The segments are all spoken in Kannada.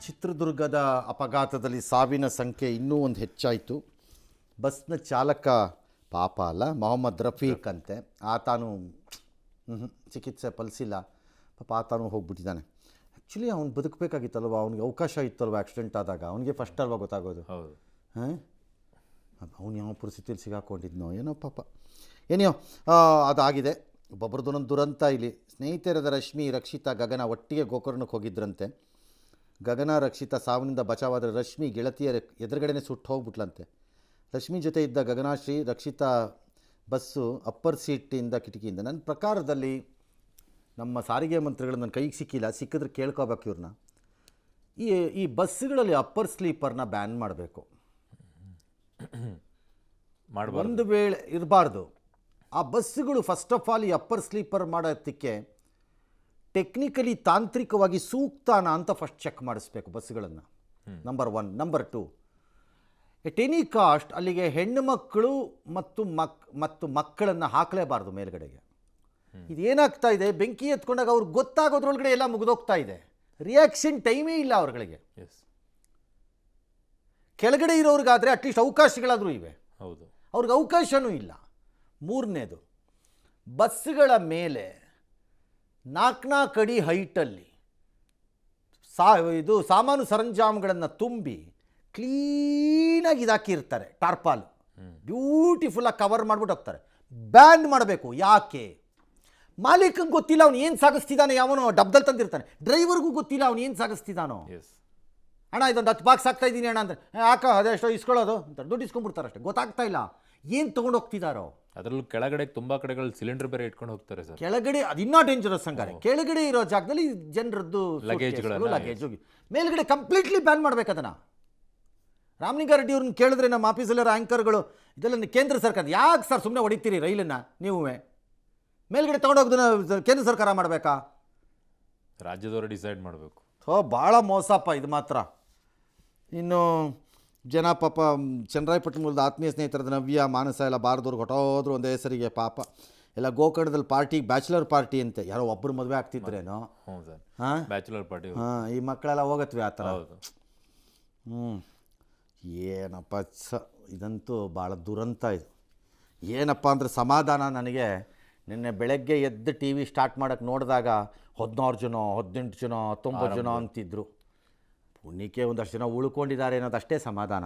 ಚಿತ್ರದುರ್ಗದ ಅಪಘಾತದಲ್ಲಿ ಸಾವಿನ ಸಂಖ್ಯೆ ಇನ್ನೂ ಒಂದು ಹೆಚ್ಚಾಯಿತು. ಬಸ್ನ ಚಾಲಕ ಪಾಪ ಅಲ್ಲ, ಮೊಹಮ್ಮದ್ ರಫೀಕ್ ಅಂತೆ. ಆತನು ಚಿಕಿತ್ಸೆ ಫಲಿಸಿಲ್ಲ, ಪಾಪ ಆತನು ಹೋಗ್ಬಿಟ್ಟಿದ್ದಾನೆ. ಆ್ಯಕ್ಚುಲಿ ಅವ್ನು ಬದುಕಬೇಕಾಗಿತ್ತಲ್ವ, ಅವ್ನಿಗೆ ಅವಕಾಶ ಇತ್ತಲ್ವ. ಆಕ್ಸಿಡೆಂಟ್ ಆದಾಗ ಅವನಿಗೆ ಫಸ್ಟ್ ಅಲ್ವ ಗೊತ್ತಾಗೋದು. ಹಾಂ, ಅವ್ನು ಯಾವ ಪರಿಸ್ಥಿತಿಯಲ್ಲಿ ಸಿಗಾಕೊಂಡಿದ್ನೋ ಏನೋ ಪಾಪ. ಏನೋ ಅದಾಗಿದೆ. ಒಬ್ಬೊಬ್ರದ್ದೊಂದೊಂದು ದುರಂತ. ಇಲ್ಲಿ ಸ್ನೇಹಿತರಾದ ರಶ್ಮಿ, ರಕ್ಷಿತಾ, ಗಗನ ಒಟ್ಟಿಗೆ ಗೋಕರ್ಣಕ್ಕೆ ಹೋಗಿದ್ರಂತೆ. ಗಗನ ರಕ್ಷಿತಾ ಸಾವಿನಿಂದ ಬಚಾವಾದರೆ ರಶ್ಮಿ ಗೆಳತಿಯರ ಎದುರುಗಡೆನೇ ಸುಟ್ಟು ಹೋಗ್ಬಿಟ್ಲಂತೆ. ರಶ್ಮಿ ಜೊತೆ ಇದ್ದ ಗಗನಾಶ್ರೀ, ರಕ್ಷಿತಾ ಬಸ್ಸು ಅಪ್ಪರ್ ಸೀಟಿಂದ ಕಿಟಕಿಯಿಂದ. ನನ್ನ ಪ್ರಕಾರದಲ್ಲಿ ನಮ್ಮ ಸಾರಿಗೆ ಮಂತ್ರಿಗಳು ನನ್ನ ಕೈಗೆ ಸಿಕ್ಕಿಲ್ಲ, ಸಿಕ್ಕಿದ್ರೆ ಕೇಳ್ಕೋಬೇಕು ಇವ್ರನ್ನ. ಈ ಬಸ್ಸುಗಳಲ್ಲಿ ಅಪ್ಪರ್ ಸ್ಲೀಪರ್ನ ಬ್ಯಾನ್ ಮಾಡಬೇಕು. ಒಂದು ವೇಳೆ ಇರಬಾರ್ದು ಆ ಬಸ್ಸುಗಳು. ಫಸ್ಟ್ ಆಫ್ ಆಲ್ ಈ ಅಪ್ಪರ್ ಸ್ಲೀಪರ್ ಮಾಡೋದಕ್ಕೆ ಟೆಕ್ನಿಕಲಿ ತಾಂತ್ರಿಕವಾಗಿ ಸೂಕ್ತನಾ ಅಂತ ಫಸ್ಟ್ ಚೆಕ್ ಮಾಡಿಸ್ಬೇಕು ಬಸ್ಸುಗಳನ್ನು. Number 1. Number 2, at any cost ಅಲ್ಲಿಗೆ ಹೆಣ್ಣು ಮಕ್ಕಳು ಮತ್ತು ಮಕ್ಕಳನ್ನು ಹಾಕಲೇಬಾರ್ದು ಮೇಲ್ಗಡೆಗೆ. ಇದೇನಾಗ್ತಾ ಇದೆ, ಬೆಂಕಿ ಎತ್ಕೊಂಡಾಗ ಅವ್ರಿಗೆ ಗೊತ್ತಾಗೋದ್ರೊಳಗಡೆ ಎಲ್ಲ ಮುಗಿದೋಗ್ತಾ ಇದೆ. ರಿಯಾಕ್ಷನ್ ಟೈಮೇ ಇಲ್ಲ ಅವ್ರಗಳಿಗೆ. ಕೆಳಗಡೆ ಇರೋರಿಗಾದರೆ ಅಟ್ಲೀಸ್ಟ್ ಅವಕಾಶಗಳಾದರೂ ಇವೆ, ಹೌದು, ಅವ್ರಿಗೆ ಅವಕಾಶವೂ ಇಲ್ಲ. 3ನೇದು, ಬಸ್ಸುಗಳ ಮೇಲೆ 4 ಅಡಿ ಹೈಟಲ್ಲಿ ಇದು ಸಾಮಾನು ಸರಂಜಾಮುಗಳನ್ನು ತುಂಬಿ ಕ್ಲೀನಾಗಿ ಇದಾಕಿರ್ತಾರೆ. ಟಾರ್ಪಾಲ್ ಬ್ಯೂಟಿಫುಲ್ಲಾಗಿ ಕವರ್ ಮಾಡಿಬಿಟ್ಟು ಹೋಗ್ತಾರೆ. ಬ್ಯಾನ್ ಮಾಡಬೇಕು. ಯಾಕೆ? ಮಾಲೀಕಂಗೆ ಗೊತ್ತಿಲ್ಲ ಅವನು ಏನು ಸಾಗಿಸ್ತಿದ್ದಾನೆ, ಯಾವನೋ ಡಬ್ದಲ್ಲಿ ತಂದಿರ್ತಾನೆ. ಡ್ರೈವರ್ಗೂ ಗೊತ್ತಿಲ್ಲ ಅವನು ಏನು ಸಾಗಿಸ್ತಿದ್ದಾನೋ. ಅಣ್ಣ ಇದೊಂದು 10 ಬಾಕ್ಸ್ ಆಗ್ತಾ ಇದ್ದೀನಿ ಅಣ್ಣ ಅಂದರೆ, ಯಾಕ ಅದೆಷ್ಟೋ ಇಸ್ಕೊಳ್ಳೋದು ಅಂತ ದುಡ್ಡು ಇಸ್ಕೊಂಡ್ಬಿಡ್ತಾರೆ ಅಷ್ಟೇ. ಗೊತ್ತಾಗ್ತಾ ಇಲ್ಲ ಏನು ತೊಗೊಂಡು ಹೋಗ್ತಿದ್ದಾರೋ. ಅದರಲ್ಲೂ ಕೆಳಗಡೆ ತುಂಬ ಕಡೆಗಳು ಸಿಲಿಂಡರ್ ಬೇರೆ ಇಟ್ಕೊಂಡು ಹೋಗ್ತಾರೆ ಸರ್. ಕೆಳಗಡೆ ಅದು ಇನ್ನೂ ಡೇಂಜರಸ್ ಹಂಗಾರೆ. ಕೆಳಗಡೆ ಇರೋ ಜಾಗದಲ್ಲಿ ಜನರದ್ದು ಲಗೇಜು, ಮೇಲ್ಗಡೆ ಕಂಪ್ಲೀಟ್ಲಿ ಬ್ಯಾನ್ ಮಾಡ್ಬೇಕು ಅದನ್ನು. ರಾಮಲಿಂಗಾರೆಡ್ಡಿ ಅವ್ರನ್ನ ಕೇಳಿದ್ರೆ ನಮ್ಮ ಆಫೀಸಲ್ಲಿರೋ ಆ್ಯಂಕರ್ಗಳು ಇದೆಲ್ಲ ಕೇಂದ್ರ ಸರ್ಕಾರ, ಯಾಕೆ ಸರ್ ಸುಮ್ಮನೆ ಹೊಡಿತೀರಿ ರೈಲನ್ನು ನೀವು? ಮೇಲ್ಗಡೆ ತೊಗೊಂಡೋಗೋದನ್ನ ಕೇಂದ್ರ ಸರ್ಕಾರ ಮಾಡಬೇಕಾ? ರಾಜ್ಯದವರು ಡಿಸೈಡ್ ಮಾಡಬೇಕು. ಭಾಳ ಮೋಸಪ್ಪ ಇದು ಮಾತ್ರ. ಇನ್ನು ಜನ ಪಾಪ ಚನ್ನರಾಯಪಟ್ಟಣ ಮೂಲದ ಆತ್ಮೀಯ ಸ್ನೇಹಿತರದ ನವ್ಯ, ಮಾನಸ ಎಲ್ಲ ಬಾರದವ್ರಿಗೆ ಹೊಟ್ಟೋದ್ರು ಒಂದೇ ಹೆಸರಿಗೆ ಪಾಪ. ಎಲ್ಲ ಗೋಕರ್ಣದಲ್ಲಿ ಪಾರ್ಟಿ, ಬ್ಯಾಚುಲರ್ ಪಾರ್ಟಿ ಅಂತೆ. ಯಾರೋ ಒಬ್ಬರು ಮದುವೆ ಆಗ್ತಿದ್ರೇನೋ. ಹಾಂ, ಬ್ಯಾಚುಲರ್ ಪಾರ್ಟಿ. ಹಾಂ, ಈ ಮಕ್ಕಳೆಲ್ಲ ಹೋಗತ್ವೆ ಆ ಥರ. ಏನಪ್ಪ ಇದಂತೂ ಭಾಳ ದುರಂತ ಇದು. ಏನಪ್ಪ ಅಂದರೆ ಸಮಾಧಾನ ನನಗೆ. ನಿನ್ನೆ ಬೆಳಗ್ಗೆ ಎದ್ದು ಟಿ ವಿ ಸ್ಟಾರ್ಟ್ ಮಾಡೋಕ್ಕೆ ನೋಡಿದಾಗ 16 ಜನ, 18 ಜನ, 19 ಜನ ಅಂತಿದ್ರು. ಪುಣ್ಯಕ್ಕೆ ಒಂದಷ್ಟು ಜನ ಉಳ್ಕೊಂಡಿದ್ದಾರೆ ಅನ್ನೋದು ಅಷ್ಟೇ ಸಮಾಧಾನ.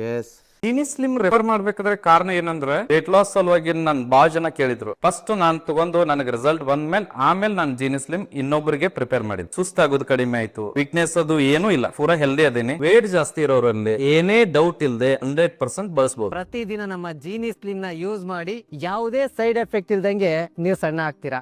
ಎಸ್, ಜೀನಿ ಸ್ಲಿಮ್ ರೆಫರ್ ಮಾಡ್ಬೇಕಾದ್ರೆ ಕಾರಣ ಏನಂದ್ರೆ ವೇಟ್ ಲಾಸ್ ಸಲುವಾಗಿ ನಾನು ಭಾಳ ಜನ ಕೇಳಿದ್ರು. ಫಸ್ಟ್ ನಾನು ತಗೊಂಡು ನನಗೆ ರಿಸಲ್ಟ್ ಬಂದ್ಮೇಲೆ ಆಮೇಲೆ ನಾನು ಜೀನಿ ಸ್ಲಿಮ್ ಇನ್ನೊಬ್ಬರಿಗೆ ಪ್ರಿಪೇರ್ ಮಾಡಿದ್ದೆ. ಸುಸ್ತಾಗೋದು ಕಡಿಮೆ ಆಯ್ತು, ವೀಕ್ನೆಸ್ ಅದು ಏನೂ ಇಲ್ಲ, ಪೂರಾ ಹೆಲ್ದಿ ಅದೇನಿ. ವೇಟ್ ಜಾಸ್ತಿ ಇರೋರಲ್ಲಿ ಏನೇ ಡೌಟ್ ಇಲ್ಲದೆ 100% ಬಳಸಬಹುದು. ಪ್ರತಿದಿನ ನಮ್ಮ ಜೀನಿ ಸ್ಲಿಮ್ ನ ಯೂಸ್ ಮಾಡಿ ಯಾವುದೇ ಸೈಡ್ ಎಫೆಕ್ಟ್ ಇಲ್ದಂಗೆ ನೀವು ಸಣ್ಣ ಆಗ್ತೀರಾ.